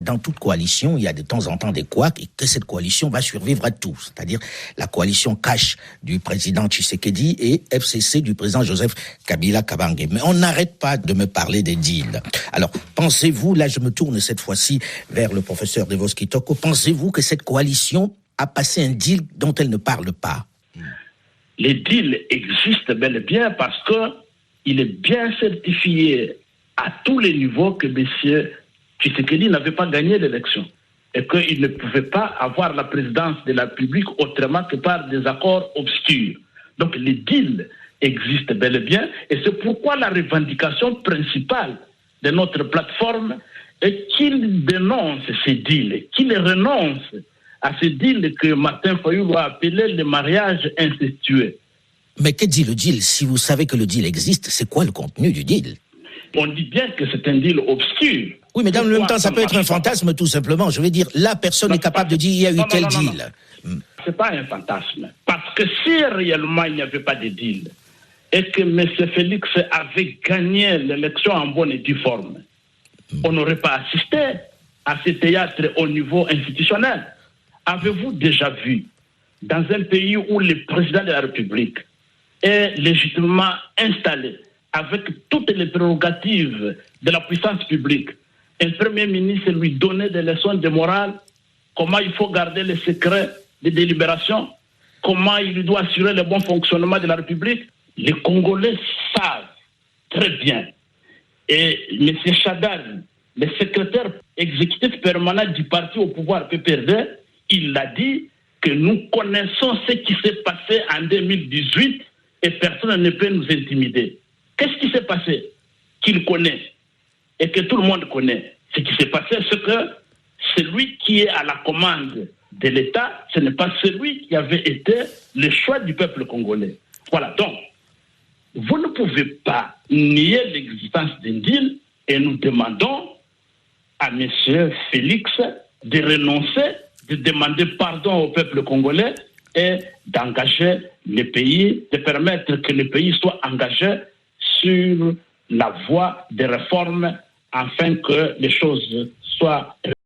Dans toute coalition, il y a de temps en temps des couacs et que cette coalition va survivre à tout. C'est-à-dire la coalition cash du président Tshisekedi et FCC du président Joseph Kabila Kabange. Mais on n'arrête pas de me parler des deals. Alors, pensez-vous, là je me tourne cette fois-ci vers le professeur Devos Kitoko, pensez-vous que cette coalition a passé un deal dont elle ne parle pas? Les deals existent bel et bien parce qu'il est bien certifié à tous les niveaux que M. Tshisekedi n'avait pas gagné l'élection et qu'il ne pouvait pas avoir la présidence de la République autrement que par des accords obscurs. Donc les deals existent bel et bien et c'est pourquoi la revendication principale de notre plateforme est qu'il dénonce ces deals, qu'il renonce à ces deals que Martin Fayulu a appelé le mariage incestueux. Mais que dit le deal? Si vous savez que le deal existe, c'est quoi le contenu du deal? On dit bien que c'est un deal obscur. Oui, mais dans le même temps, ça peut être un fantasme, tout simplement. Je veux dire, là, personne n'est capable de dire il y a eu tel deal. C'est pas un fantasme. Parce que si réellement il n'y avait pas de deal et que M. Félix avait gagné l'élection en bonne et due forme, on n'aurait pas assisté à ce théâtre au niveau institutionnel. Avez-vous déjà vu, dans un pays où le président de la République est légitimement installé, avec toutes les prérogatives de la puissance publique, un premier ministre lui donnait des leçons de morale, comment il faut garder les secrets des délibérations, comment il doit assurer le bon fonctionnement de la République? Les Congolais savent très bien. Et M. Chadar, le secrétaire exécutif permanent du parti au pouvoir PPRD, il a dit que nous connaissons ce qui s'est passé en 2018 et personne ne peut nous intimider. Qu'est-ce qui s'est passé qu'il connaît et que tout le monde connaît? Ce qui s'est passé, c'est que celui qui est à la commande de l'État, ce n'est pas celui qui avait été le choix du peuple congolais. Voilà, donc, vous ne pouvez pas nier l'existence d'un deal et nous demandons à M. Félix de renoncer, de demander pardon au peuple congolais et d'engager le pays, de permettre que le pays soit engagé sur la voie des réformes afin que les choses soient